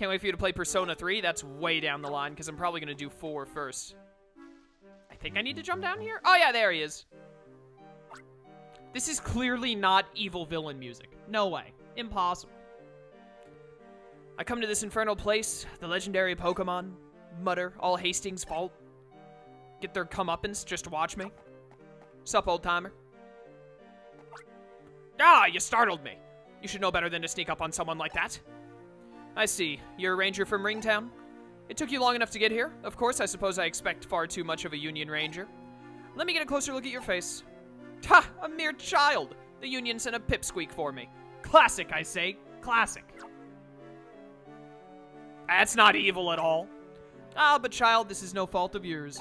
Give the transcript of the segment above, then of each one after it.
Can't wait for you to play Persona 3. That's way down the line, because I'm probably going to do 4 first. I think I need to jump down here? Oh, yeah, there he is. This is clearly not evil villain music. No way. Impossible. I come to this infernal place, the legendary Pokemon, mutter, all Hastings' fault. Get their comeuppance, just watch me. Sup, old-timer? Ah, you startled me. You should know better than to sneak up on someone like that. I see. You're a ranger from Ringtown? It took you long enough to get here. Of course, I suppose I expect far too much of a Union Ranger. Let me get a closer look at your face. Ha! A mere child! The Union sent a pipsqueak for me. Classic, I say. Classic. That's not evil at all. Ah, but child, this is no fault of yours.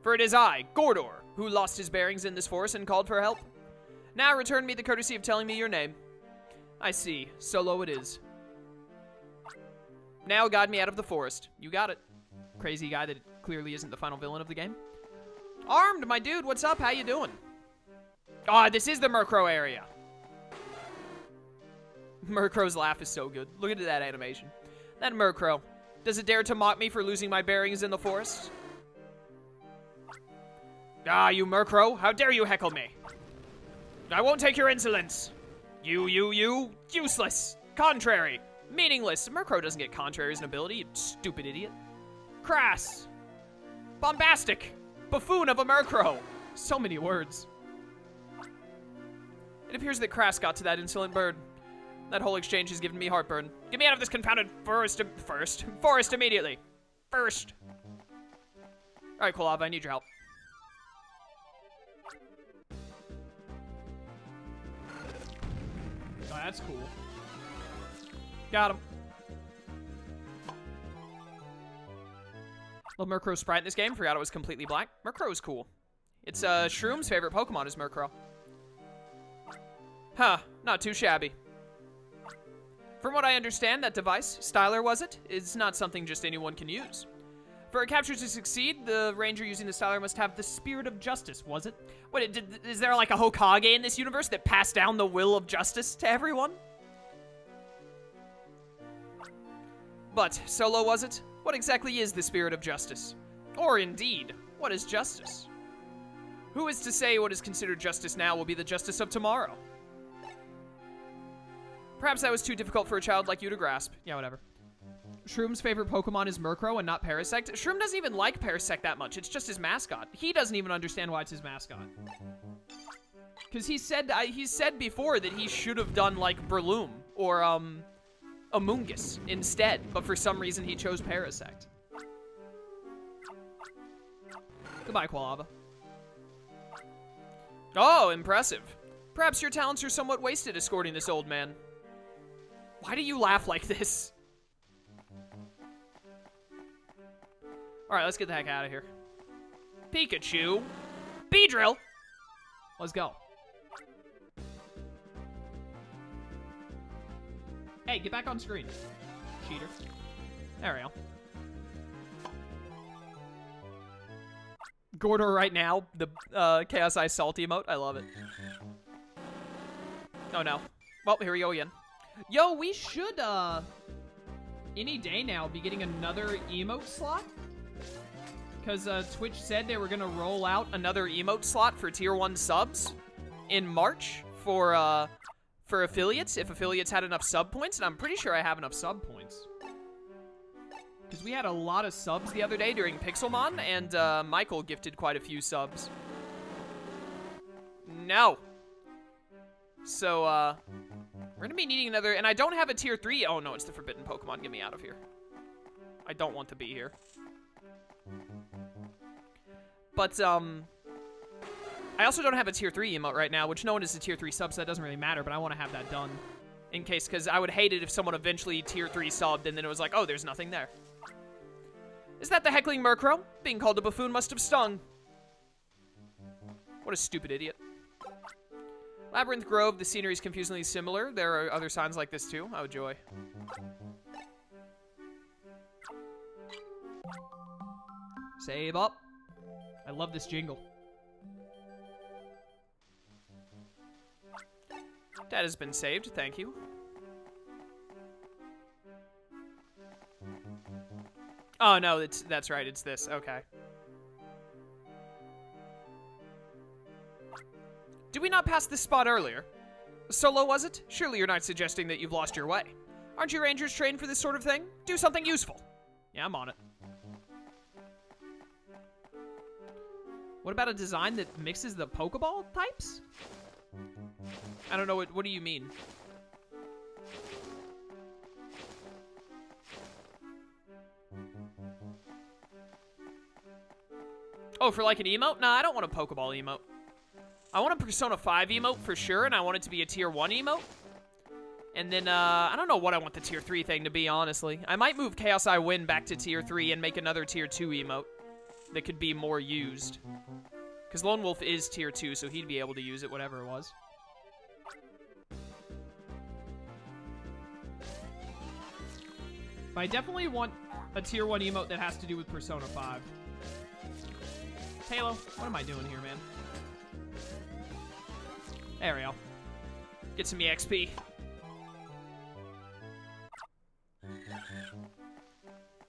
For it is I, Gordor, who lost his bearings in this forest and called for help. Now return me the courtesy of telling me your name. I see. Solo it is. Now guide me out of the forest. You got it. Crazy guy that clearly isn't the final villain of the game. Armed, my dude. What's up? How you doing? Ah, this is the Murkrow area. Murkrow's laugh is so good. Look at that animation. That Murkrow. Does it dare to mock me for losing my bearings in the forest? Ah, you Murkrow. How dare you heckle me? I won't take your insolence. You, useless, contrary, meaningless. Murkrow doesn't get contrary as an ability, you stupid idiot. Crass, bombastic, buffoon of a Murkrow. So many words. It appears that Crass got to that insolent bird. That whole exchange has given me heartburn. Get me out of this confounded forest immediately. First. All right, Quilava, I need your help. Oh, that's cool. Got him. Love Murkrow's sprite in this game. Forgot it was completely black. Murkrow is cool. It's Shroom's favorite Pokemon is Murkrow. Huh, not too shabby. From what I understand, that device, Styler was it, is not something just anyone can use. For a capture to succeed, the ranger using the Styler must have the spirit of justice, was it? What, is there like a Hokage in this universe that passed down the will of justice to everyone? But, Solo was it? What exactly is the spirit of justice? Or indeed, what is justice? Who is to say what is considered justice now will be the justice of tomorrow? Perhaps that was too difficult for a child like you to grasp. Yeah, whatever. Shroom's favorite Pokemon is Murkrow and not Parasect. Shroom doesn't even like Parasect that much. It's just his mascot. He doesn't even understand why it's his mascot. Because he said before that he should have done, like, Breloom or, Amoonguss instead. But for some reason, he chose Parasect. Goodbye, Quilava. Oh, impressive. Perhaps your talents are somewhat wasted escorting this old man. Why do you laugh like this? Alright, let's get the heck out of here. Pikachu. Beedrill. Let's go. Hey, get back on screen. Cheater. There we go. Gordor right now, the Chaos Ice Salty emote. I love it. Oh no. Well, here we go again. Yo, we should, any day now be getting another emote slot. Because Twitch said they were going to roll out another emote slot for tier 1 subs in March for affiliates, if affiliates had enough sub points, and I'm pretty sure I have enough sub points. Because we had a lot of subs the other day during Pixelmon, and Michael gifted quite a few subs. No. So, we're going to be needing another, and I don't have a tier 3. Oh no, it's the forbidden Pokemon. Get me out of here. I don't want to be here. But, I also don't have a tier 3 emote right now, which no one is a tier 3 sub, so that doesn't really matter, but I want to have that done. In case, because I would hate it if someone eventually tier 3 subbed, and then it was like, oh, there's nothing there. Is that the heckling Murkrow? Being called a buffoon must have stung. What a stupid idiot. Labyrinth Grove, the scenery is confusingly similar. There are other signs like this too. Oh, joy. Save up. I love this jingle. That has been saved, thank you. Oh, no, that's right. It's this. Okay. Did we not pass this spot earlier? Solo, was it? Surely you're not suggesting that you've lost your way. Aren't you rangers trained for this sort of thing? Do something useful. Yeah, I'm on it. What about a design that mixes the Pokeball types? I don't know, what do you mean? Oh, for like an emote? Nah, I don't want a Pokeball emote. I want a Persona 5 emote for sure, and I want it to be a Tier 1 emote. And then, I don't know what I want the Tier 3 thing to be, honestly. I might move Chaos I Win back to Tier 3 and make another Tier 2 emote that could be more used. Because Lone Wolf is Tier 2, so he'd be able to use it, whatever it was. But I definitely want a Tier 1 emote that has to do with Persona 5. Halo, what am I doing here, man? There we go. Get some EXP.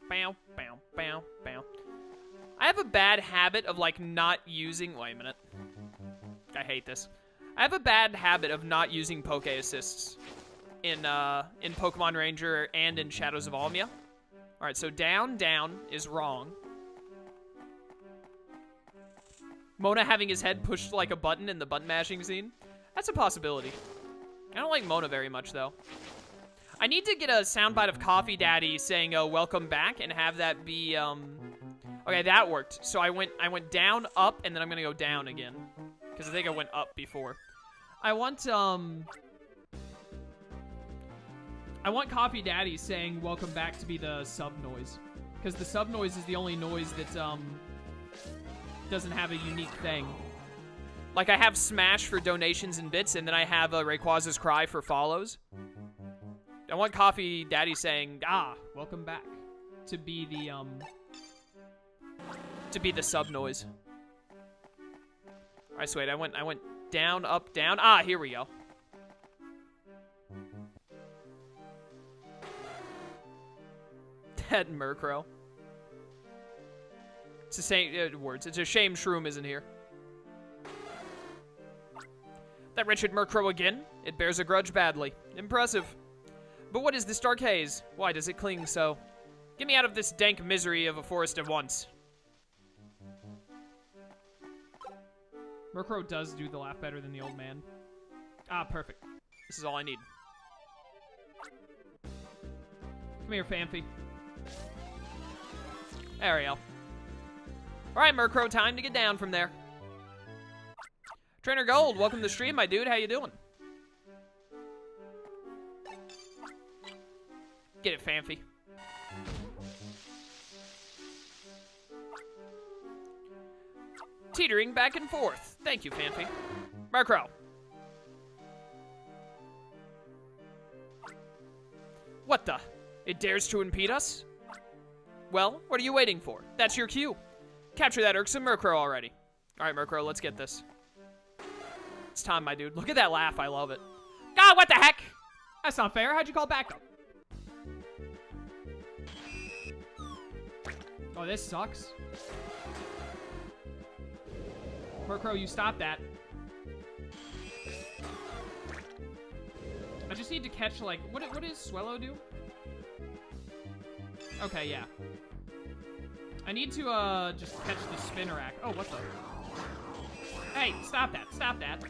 Bow, bow, bow, bow. I have a bad habit of, like, not using... Wait a minute. I hate this. I have a bad habit of not using Poke Assists in Pokemon Ranger and in Shadows of Almia. Alright, so down, down is wrong. Mona having his head pushed like a button in the button mashing scene. That's a possibility. I don't like Mona very much, though. I need to get a soundbite of Coffee Daddy saying, welcome back, and have that be, Okay, that worked. So I went down, up, and then I'm gonna go down again. Because I think I went up before. I want Coffee Daddy saying, welcome back to be the sub noise. Because the sub noise is the only noise that, doesn't have a unique thing. Like, I have Smash for donations and bits, and then I have Rayquaza's Cry for follows. I want Coffee Daddy saying, welcome back. To be the sub noise. Alright, so wait, I went down, up, down. Here we go. That Murkrow. It's the same words. It's a shame Shroom isn't here. That wretched Murkrow again? It bears a grudge badly. Impressive. But what is this dark haze? Why does it cling so? Get me out of this dank misery of a forest at once. Murkrow does do the laugh better than the old man. Perfect. This is all I need. Come here, Fanfi. There we go. Alright, Murkrow, time to get down from there. Trainer Gold, welcome to the stream, my dude. How you doing? Get it, Fanfi. Teetering back and forth. Thank you, Fanfi. Murkrow. What the? It dares to impede us? Well, what are you waiting for? That's your cue. Capture that irksome Murkrow already. Alright, Murkrow, let's get this. It's time, my dude. Look at that laugh. I love it. God, what the heck? That's not fair. How'd you call backup? Oh, this sucks. Murkrow, you stop that. I just need to catch, like... What does Swellow do? Okay, yeah. I need to, just catch the Spinarak. Oh, what the? Hey, stop that. Stop that.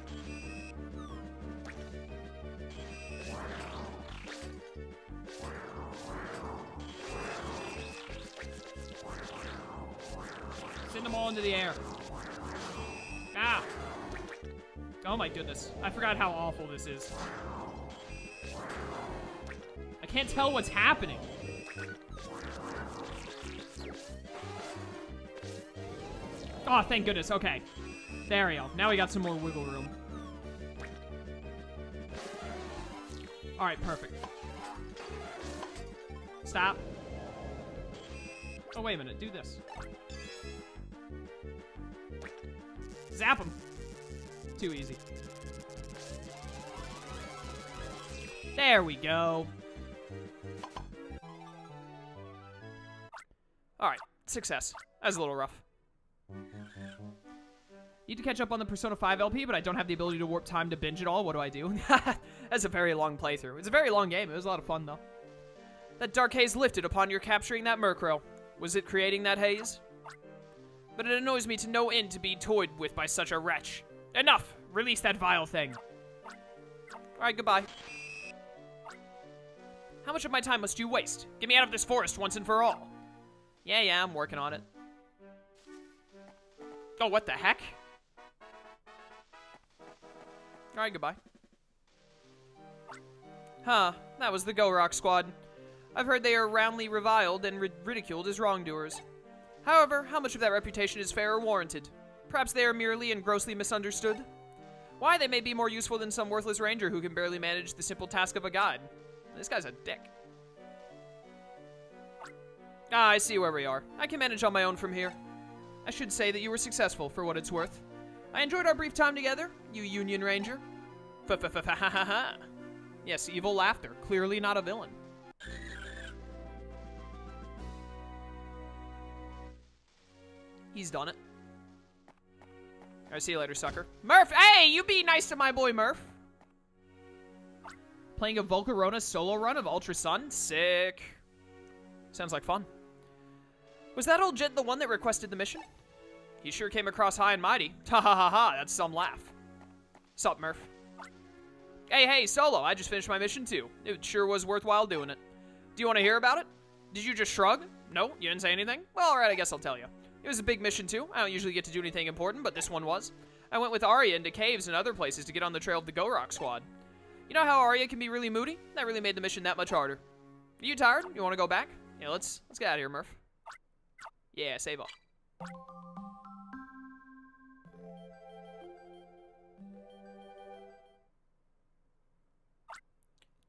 Send them all into the air. Oh my goodness. I forgot how awful this is. I can't tell what's happening. Oh, thank goodness. Okay. There we go. Now we got some more wiggle room. Alright, perfect. Stop. Oh, wait a minute. Do this. Zap him. Too easy. There we go. Alright, success. That was a little rough. Need to catch up on the Persona 5 LP, but I don't have the ability to warp time to binge it all. What do I do? That's a very long playthrough. It's a very long game. It was a lot of fun, though. That dark haze lifted upon your capturing that Murkrow. Was it creating that haze? But it annoys me to no end to be toyed with by such a wretch. Enough! Release that vile thing. Alright, goodbye. How much of my time must you waste? Get me out of this forest once and for all. Yeah, I'm working on it. Oh, what the heck? Alright, goodbye. Huh, that was the Go Rock Squad. I've heard they are roundly reviled and ridiculed as wrongdoers. However, how much of that reputation is fair or warranted? Perhaps they are merely and grossly misunderstood? Why, they may be more useful than some worthless ranger who can barely manage the simple task of a guide. This guy's a dick. Ah, I see where we are. I can manage on my own from here. I should say that you were successful, for what it's worth. I enjoyed our brief time together, you Union Ranger. Fa-fa-fa-ha-ha-ha. Yes, evil laughter. Clearly not a villain. He's done it. Alright, see you later, sucker. Murph! Hey, you be nice to my boy Murph. Playing a Volcarona solo run of Ultra Sun? Sick. Sounds like fun. Was that old gent the one that requested the mission? He sure came across high and mighty. Ha ha ha ha, that's some laugh. Sup, Murph? Hey, Solo, I just finished my mission too. It sure was worthwhile doing it. Do you want to hear about it? Did you just shrug? No, you didn't say anything? Well, alright, I guess I'll tell you. It was a big mission too. I don't usually get to do anything important, but this one was. I went with Arya into caves and other places to get on the trail of the Go Rock Squad. You know how Arya can be really moody? That really made the mission that much harder. Are you tired? You want to go back? Yeah, let's get out of here, Murph. Yeah, save up.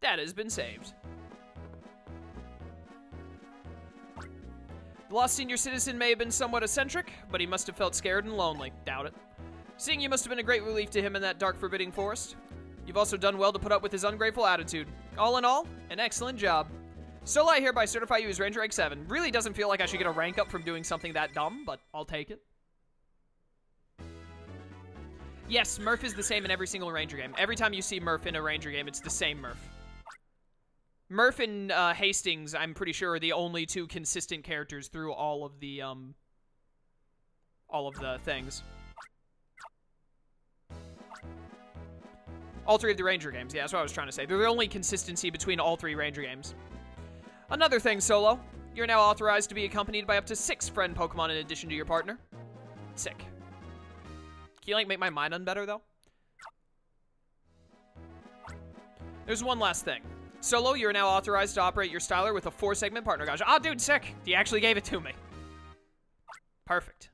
That has been saved. The lost senior citizen may have been somewhat eccentric, but he must have felt scared and lonely. Doubt it. Seeing you must have been a great relief to him in that dark, forbidding forest. You've also done well to put up with his ungrateful attitude. All in all, an excellent job. So I hereby certify you as Ranger Rank 7. Really doesn't feel like I should get a rank up from doing something that dumb, but I'll take it. Yes, Murph is the same in every single Ranger game. Every time you see Murph in a Ranger game, it's the same Murph. Murph and Hastings, I'm pretty sure, are the only two consistent characters through all of the things. All three of the Ranger games. Yeah, that's what I was trying to say. They're the only consistency between all three Ranger games. Another thing, Solo. You're now authorized to be accompanied by up to 6 friend Pokemon in addition to your partner. Sick. Can you, like, make my Minun better, though? There's one last thing. Solo, you're now authorized to operate your styler with a 4-segment partner gauge. Ah, dude, sick! He actually gave it to me. Perfect.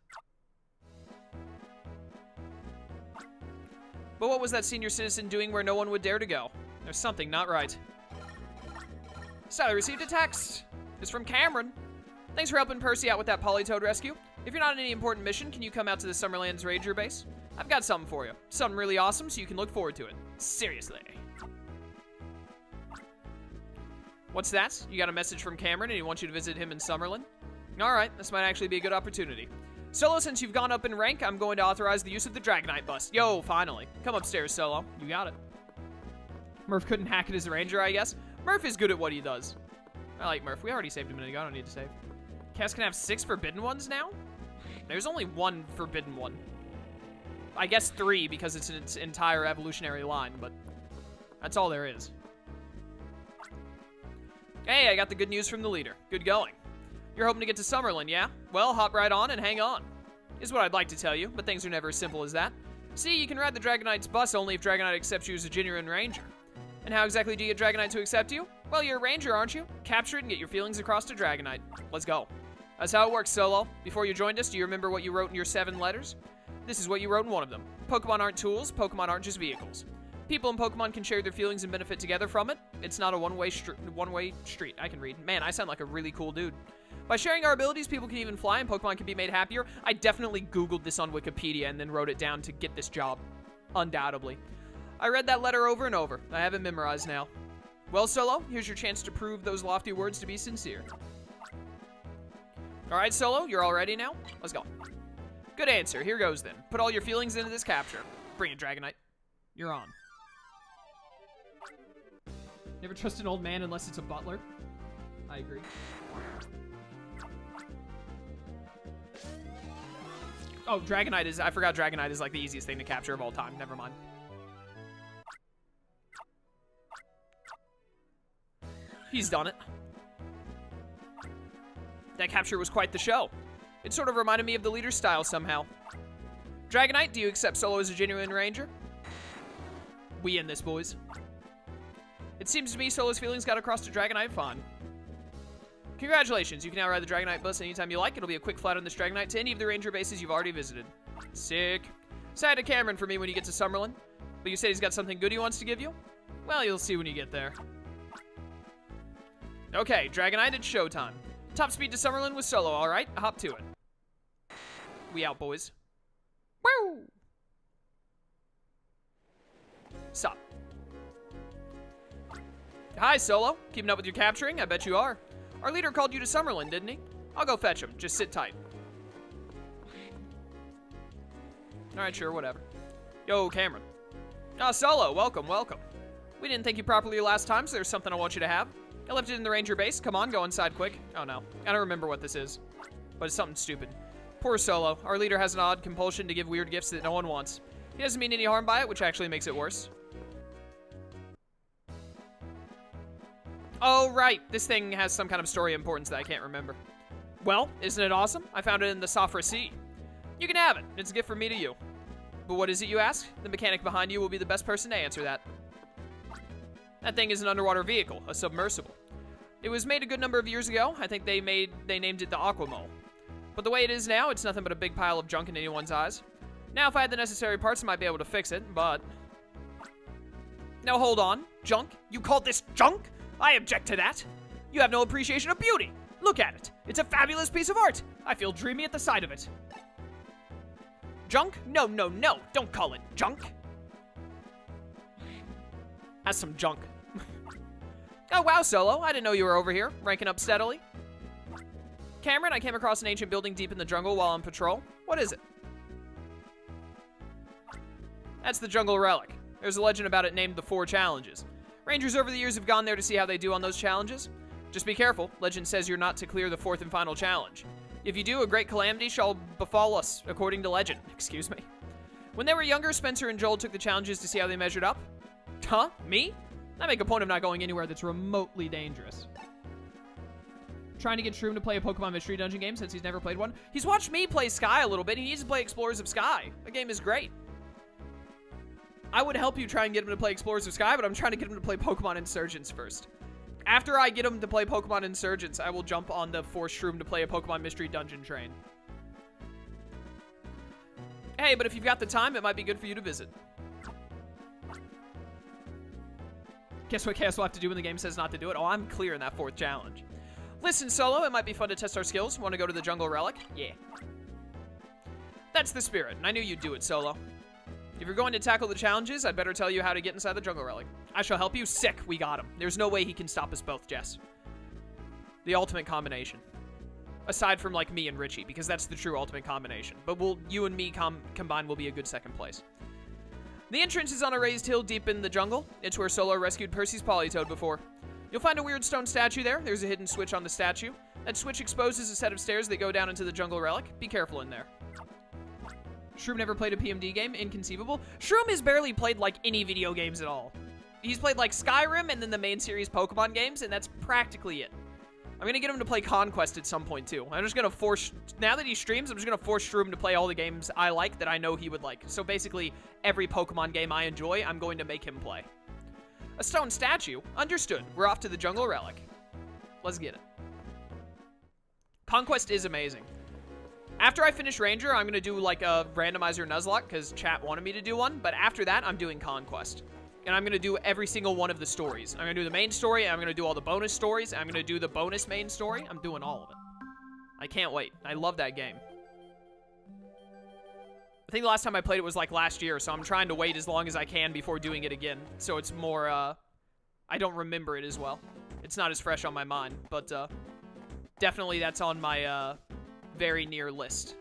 But what was that senior citizen doing where no one would dare to go? There's something not right. Styler received a text. It's from Cameron. Thanks for helping Percy out with that Polytoad rescue. If you're not on any important mission, can you come out to the Summerlands Ranger base? I've got something for you. Something really awesome so you can look forward to it. Seriously. What's that? You got a message from Cameron and he wants you to visit him in Summerland? Alright, this might actually be a good opportunity. Solo, since you've gone up in rank, I'm going to authorize the use of the Dragonite bus. Yo, finally. Come upstairs, Solo. You got it. Murph couldn't hack it as a ranger, I guess. Murph is good at what he does. I like Murph. We already saved a minute ago. I don't need to save. Cass can have 6 forbidden ones now? There's only 1 forbidden one. I guess 3 because it's its entire evolutionary line, but that's all there is. Hey, I got the good news from the leader. Good going. You're hoping to get to Summerland, yeah? Well, hop right on and hang on. Is what I'd like to tell you, but things are never as simple as that. See, you can ride the Dragonite's bus only if Dragonite accepts you as a genuine ranger. And how exactly do you get Dragonite to accept you? Well, you're a ranger, aren't you? Capture it and get your feelings across to Dragonite. Let's go. That's how it works, Solo. Before you joined us, do you remember what you wrote in your 7 letters? This is what you wrote in one of them. Pokemon aren't tools, Pokemon aren't just vehicles. People and Pokemon can share their feelings and benefit together from it. It's not a one-way street. I can read. Man, I sound like a really cool dude. By sharing our abilities, people can even fly and Pokemon can be made happier. I definitely Googled this on Wikipedia and then wrote it down to get this job. Undoubtedly. I read that letter over and over. I have it memorized now. Well, Solo, here's your chance to prove those lofty words to be sincere. All right, Solo, you're all ready now? Let's go. Good answer. Here goes then. Put all your feelings into this capture. Bring it, Dragonite. You're on. Never trust an old man unless it's a butler. I agree. Oh, Dragonite is... I forgot Dragonite is like the easiest thing to capture of all time. Never mind. He's done it. That capture was quite the show. It sort of reminded me of the leader's style somehow. Dragonite, do you accept Solo as a genuine ranger? We in this, boys. It seems to me Solo's feelings got across to Dragonite fine. Congratulations, you can now ride the Dragonite bus anytime you like. It'll be a quick flight on this Dragonite to any of the ranger bases you've already visited. Sick. Say hi to Cameron for me when you get to Summerlin. But you said he's got something good he wants to give you? Well, you'll see when you get there. Okay, Dragonite, it's showtime. Top speed to Summerlin with Solo, alright? Hop to it. We out, boys. Woo! Sup? Hi, Solo. Keeping up with your capturing? I bet you are. Our leader called you to Summerlin, didn't he? I'll go fetch him. Just sit tight. Alright, sure, whatever. Yo, Cameron. Oh, Solo, welcome, welcome. We didn't thank you properly last time, so there's something I want you to have. I left it in the ranger base. Come on, go inside quick. Oh, no. I don't remember what this is. But it's something stupid. Poor Solo. Our leader has an odd compulsion to give weird gifts that no one wants. He doesn't mean any harm by it, which actually makes it worse. Oh, right. This thing has some kind of story importance that I can't remember. Well, isn't it awesome? I found it in the Safra Sea. You can have it. It's a gift from me to you. But what is it, you ask? The mechanic behind you will be the best person to answer that. That thing is an underwater vehicle, a submersible. It was made a good number of years ago. I think they named it the Aquamole. But the way it is now, it's nothing but a big pile of junk in anyone's eyes. Now, if I had the necessary parts, I might be able to fix it, but... Now, hold on. Junk? You call this junk? I object to that. You have no appreciation of beauty. Look at it. It's a fabulous piece of art. I feel dreamy at the sight of it. Junk? No, no, no. Don't call it junk. That's some junk. Oh, wow, Solo. I didn't know you were over here, ranking up steadily. Cameron, I came across an ancient building deep in the jungle while on patrol. What is it? That's the jungle relic. There's a legend about it named the 4 Challenges. Rangers over the years have gone there to see how they do on those challenges. Just be careful. Legend says you're not to clear the 4th and final challenge. If you do, a great calamity shall befall us, according to legend. Excuse me. When they were younger, Spencer and Joel took the challenges to see how they measured up. Huh? Me? I make a point of not going anywhere that's remotely dangerous. Trying to get Shroom to play a Pokemon Mystery Dungeon game since he's never played one. He's watched me play Sky a little bit. He needs to play Explorers of Sky. The game is great. I would help you try and get him to play Explorers of Sky, but I'm trying to get him to play Pokemon Insurgents first. After I get him to play Pokemon Insurgents, I will jump on the force Shroom to play a Pokemon Mystery Dungeon train. Hey, but if you've got the time, it might be good for you to visit. Guess what Chaos will have to do when the game says not to do it? Oh, I'm clear in that 4th challenge. Listen, Solo, it might be fun to test our skills. Want to go to the Jungle Relic? Yeah. That's the spirit, and I knew you'd do it, Solo. If you're going to tackle the challenges, I'd better tell you how to get inside the Jungle Relic. I shall help you. Sick, we got him. There's no way he can stop us both, Jess. The ultimate combination. Aside from, like, me and Richie, because that's the true ultimate combination. But you and me combined will be a good 2nd place. The entrance is on a raised hill deep in the jungle. It's where Solo rescued Percy's Politoed before. You'll find a weird stone statue there. There's a hidden switch on the statue. That switch exposes a set of stairs that go down into the Jungle Relic. Be careful in there. Shroom never played a PMD game? Inconceivable. Shroom has barely played, like, any video games at all. He's played, like, Skyrim and then the main series Pokemon games, and that's practically it. I'm gonna get him to play Conquest at some point, too. I'm just gonna force... Now that he streams, I'm just gonna force Shroom to play all the games I like that I know he would like. So basically, every Pokemon game I enjoy, I'm going to make him play. A stone statue? Understood. We're off to the Jungle Relic. Let's get it. Conquest is amazing. After I finish Ranger, I'm gonna do, like, a randomizer Nuzlocke, because chat wanted me to do one. But after that, I'm doing Conquest. And I'm going to do every single one of the stories. I'm going to do the main story, I'm going to do all the bonus stories, I'm going to do the bonus main story. I'm doing all of it. I can't wait. I love that game. I think the last time I played it was like last year, so I'm trying to wait as long as I can before doing it again. So it's more, I don't remember it as well. It's not as fresh on my mind, but, definitely that's on my, very near list.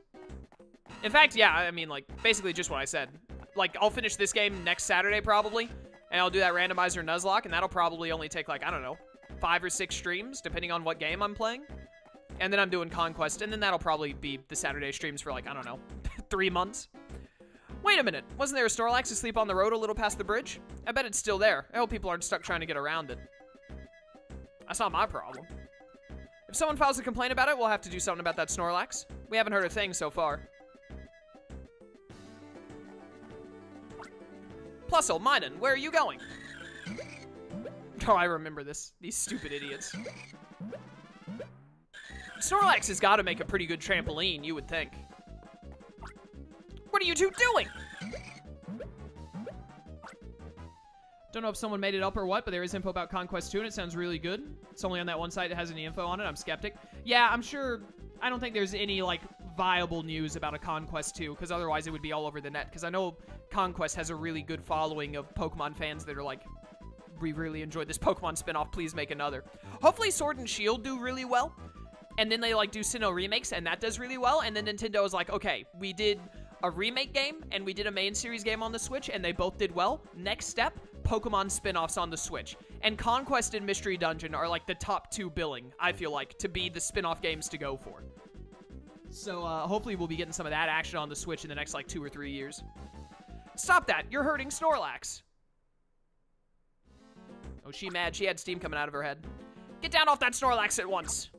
In fact, yeah, I mean, like, basically just what I said. Like, I'll finish this game next Saturday, probably, and I'll do that randomizer Nuzlocke, and that'll probably only take, like, I don't know, 5 or 6 streams, depending on what game I'm playing. And then I'm doing Conquest, and then that'll probably be the Saturday streams for, like, I don't know, 3 months. Wait a minute, wasn't there a Snorlax asleep on the road a little past the bridge? I bet it's still there. I hope people aren't stuck trying to get around it. That's not my problem. If someone files a complaint about it, we'll have to do something about that Snorlax. We haven't heard a thing so far. Plusle, Minun, where are you going? Oh, I remember this. These stupid idiots. Snorlax has got to make a pretty good trampoline, you would think. What are you two doing? Don't know if someone made it up or what, but there is info about Conquest 2, and it sounds really good. It's only on that one site that has any info on it. I'm skeptic. Yeah, I'm sure. I don't think there's any, like, viable news about a Conquest 2, because otherwise it would be all over the net. Because I know Conquest has a really good following of Pokemon fans that are like, we really enjoyed this Pokemon spinoff, please make another. Hopefully Sword and Shield do really well, and then they, like, do Sinnoh remakes, and that does really well, and then Nintendo is like, okay, we did a remake game, and we did a main series game on the Switch, and they both did well. Next step, Pokemon spin-offs on the Switch. And Conquest and Mystery Dungeon are, like, the top 2 billing, I feel like, to be the spin-off games to go for. So, hopefully we'll be getting some of that action on the Switch in the next, like, 2 or 3 years. Stop that! You're hurting Snorlax! Oh, she mad. She had steam coming out of her head. Get down off that Snorlax at once!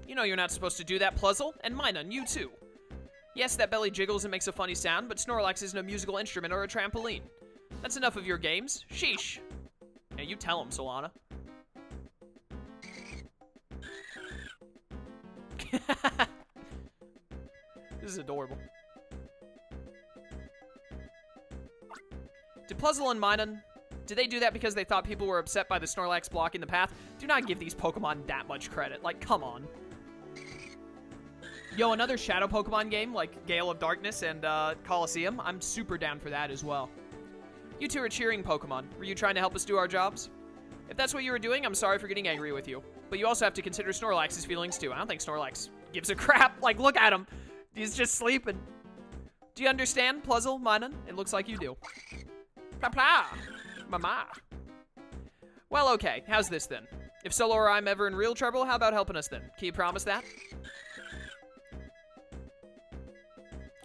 You know you're not supposed to do that, Plusle. And Minun, you too. Yes, that belly jiggles and makes a funny sound, but Snorlax isn't a musical instrument or a trampoline. That's enough of your games. Sheesh. Yeah, you tell him, Solana. This is adorable. Did Plusle and Minun, did they do that because they thought people were upset by the Snorlax blocking the path? Do not give these Pokemon that much credit. Like, come on. Yo, another Shadow Pokemon game like Gale of Darkness and Colosseum. I'm super down for that as well. You two are cheering Pokemon. Were you trying to help us do our jobs? If that's what you were doing, I'm sorry for getting angry with you. But you also have to consider Snorlax's feelings too. I don't think Snorlax gives a crap. Like, look at him. He's just sleeping. Do you understand, Plusle, Minun? It looks like you do. Pla pla. Mama. Well, okay. How's this then? If Solo or I'm ever in real trouble, how about helping us then? Can you promise that?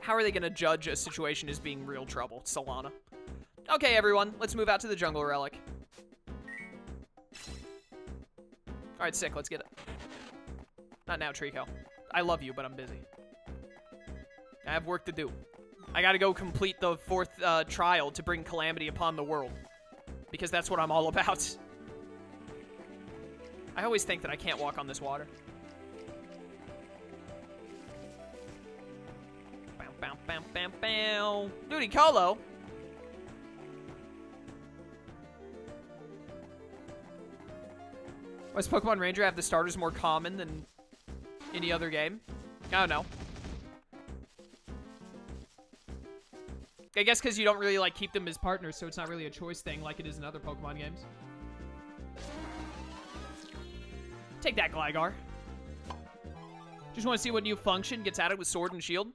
How are they going to judge a situation as being real trouble, Solana? Okay, everyone. Let's move out to the jungle relic. Alright, sick. Let's get it. Not now, Trico. I love you, but I'm busy. I have work to do. I gotta go complete the 4th trial to bring calamity upon the world. Because that's what I'm all about. I always think that I can't walk on this water. Bow, bow, bow, bow, bow. Duty Colo. Why does Pokemon Ranger have the starters more common than any other game? I don't know. I guess because you don't really, like, keep them as partners, so it's not really a choice thing like it is in other Pokemon games. Take that, Gligar. Just want to see what new function gets added with Sword and Shield.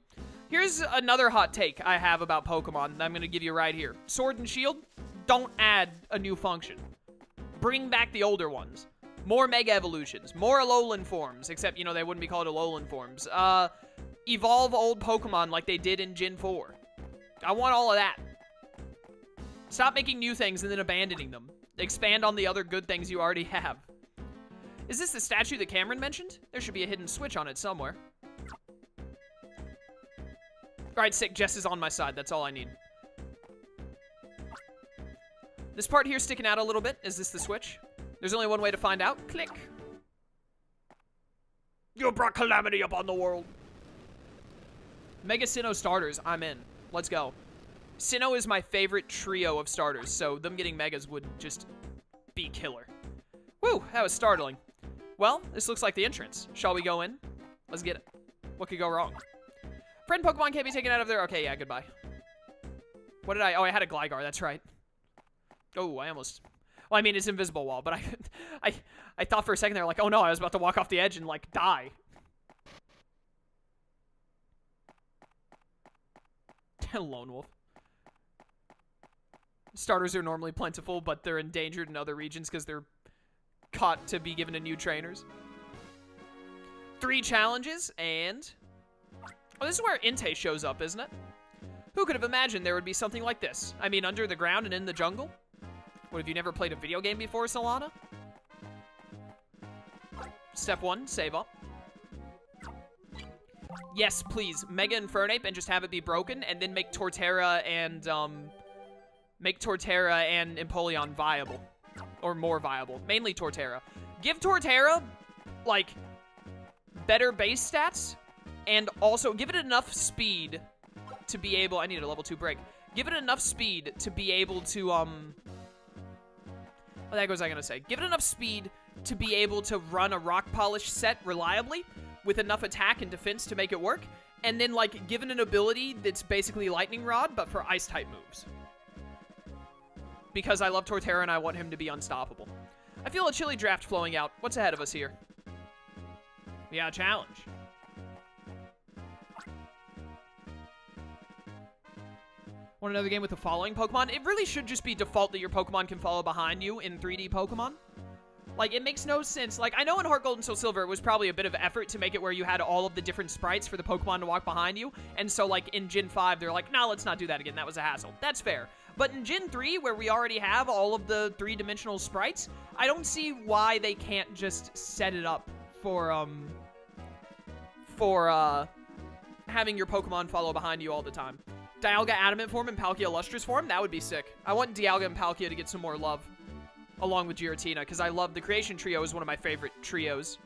Here's another hot take I have about Pokemon that I'm going to give you right here. Sword and Shield, don't add a new function. Bring back the older ones. More Mega Evolutions. More Alolan forms. Except, you know, they wouldn't be called Alolan forms. Evolve old Pokemon like they did in Gen 4. I want all of that. Stop making new things and then abandoning them. Expand on the other good things you already have. Is this the statue that Cameron mentioned? There should be a hidden switch on it somewhere. Alright, sick. Jess is on my side. That's all I need. This part here sticking out a little bit. Is this the switch? There's only one way to find out. Click. You brought calamity upon the world. Mega Sinnoh starters. I'm in. Let's go. Sinnoh is my favorite trio of starters, so them getting Megas would just be killer. Woo, that was startling. Well, this looks like the entrance. Shall we go in? Let's get it. What could go wrong? Friend Pokemon can't be taken out of there. Okay, yeah, goodbye. What did I... Oh, I had a Gligar. That's right. Oh, I almost Well, I mean, it's invisible wall, but I thought for a second they were like, oh no, I was about to walk off the edge and, like, die. Lone wolf. Starters are normally plentiful, but they're endangered in other regions because they're caught to be given to new trainers. 3 challenges, and... Oh, this is where Entei shows up, isn't it? Who could have imagined there would be something like this? I mean, under the ground and in the jungle? What, have you never played a video game before, Solana? Step 1, save up. Yes, please. Mega Infernape and just have it be broken, and then make Torterra and Empoleon viable. Or more viable. Mainly Torterra. Give Torterra, like, better base stats, and also give it enough speed to be able... I need a level 2 break. Give it enough speed to be able to, what the heck was I gonna say? Give it enough speed to be able to run a Rock Polish set reliably, with enough attack and defense to make it work, and then, like, given an ability that's basically Lightning Rod, but for Ice-type moves. Because I love Torterra and I want him to be unstoppable. I feel a chilly draft flowing out. What's ahead of us here? We got a challenge. Want another game with the following Pokemon? It really should just be default that your Pokemon can follow behind you in 3D Pokemon. Like, it makes no sense. Like, I know in HeartGold and SoulSilver, it was probably a bit of effort to make it where you had all of the different sprites for the Pokemon to walk behind you. And so, like, in Gen 5, they're like, nah, let's not do that again. That was a hassle. That's fair. But in Gen 3, where we already have all of the 3-dimensional sprites, I don't see why they can't just set it up for having your Pokemon follow behind you all the time. Dialga Adamant form and Palkia Lustrous form, that would be sick. I want Dialga and Palkia to get some more love. Along with Giratina, because I love the Creation Trio is one of my favorite trios.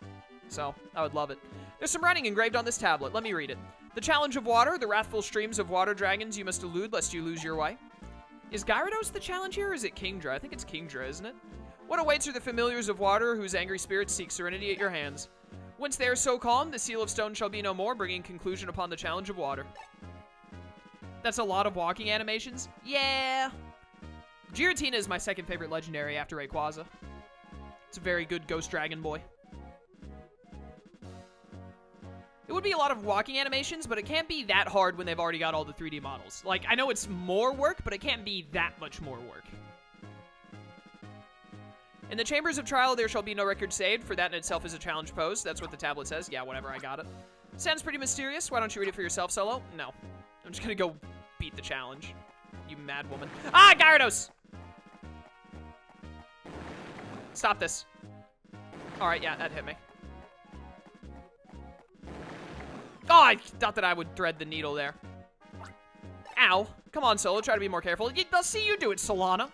So, I would love it. There's some writing engraved on this tablet. Let me read it. The challenge of water, the wrathful streams of water dragons you must elude lest you lose your way. Is Gyarados the challenge here, or is it Kingdra? I think it's Kingdra, isn't it? What awaits are the familiars of water, whose angry spirits seek serenity at your hands. Once they are so calm, the seal of stone shall be no more, bringing conclusion upon the challenge of water. That's a lot of walking animations? Yeah. Giratina is my second favorite legendary after Rayquaza. It's a very good Ghost Dragon boy. It would be a lot of walking animations, but it can't be that hard when they've already got all the 3D models. Like, I know it's more work, but it can't be that much more work. In the Chambers of Trial, there shall be no record saved, for that in itself is a challenge posed. That's what the tablet says. Yeah, whatever, I got it. Sounds pretty mysterious. Why don't you read it for yourself, Solo? No. I'm just gonna go beat the challenge. You mad woman. Ah, Gyarados! Stop this. Alright, yeah, that hit me. Oh, I thought that I would thread the needle there. Ow. Come on, Solo, try to be more careful. I'll see you do it, Solana.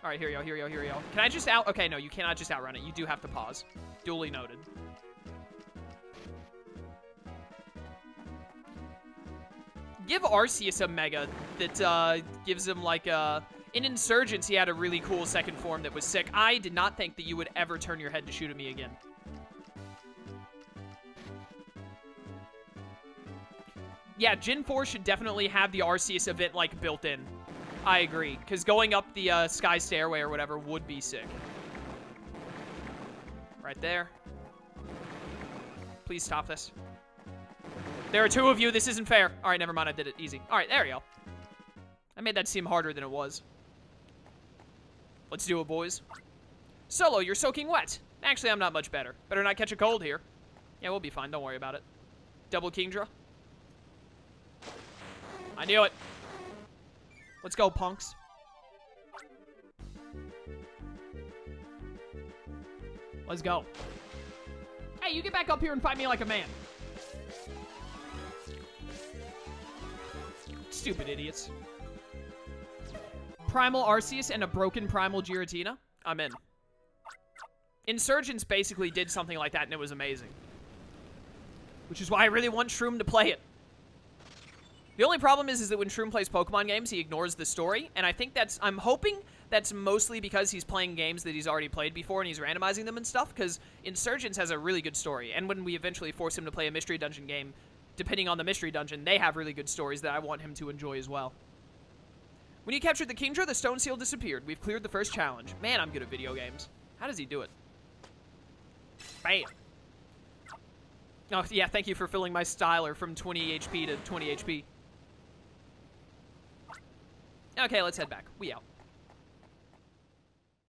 Alright, here we go. Can I just out... Okay, no, you cannot just outrun it. You do have to pause. Duly noted. Give Arceus a Mega that gives him, like, in Insurgents, he had a really cool second form that was sick. I did not think that you would ever turn your head to shoot at me again. Yeah, Gen 4 should definitely have the Arceus event, like, built in. I agree, because going up the Sky Stairway or whatever would be sick. Right there. Please stop this. There are 2 of you. This isn't fair. All right, never mind. I did it easy. All right, there we go. I made that seem harder than it was. Let's do it, boys. Solo, you're soaking wet. Actually, I'm not much better. Better not catch a cold here. Yeah, we'll be fine. Don't worry about it. Double Kingdra. I knew it. Let's go, punks. Let's go. Hey, you get back up here and fight me like a man. Stupid idiots. Primal Arceus and a broken Primal Giratina? I'm in. Insurgents basically did something like that and it was amazing. Which is why I really want Shroom to play it. The only problem is that when Shroom plays Pokemon games, he ignores the story, and I think that's, I'm hoping that's mostly because he's playing games that he's already played before and he's randomizing them and stuff, because Insurgents has a really good story, and when we eventually force him to play a Mystery Dungeon game, depending on the mystery dungeon, they have really good stories that I want him to enjoy as well. When you captured the Kingdra, the stone seal disappeared. We've cleared the first challenge. Man, I'm good at video games. How does he do it? Bam. Oh, yeah, thank you for filling my styler from 20 HP to 20 HP. Okay, let's head back. We out.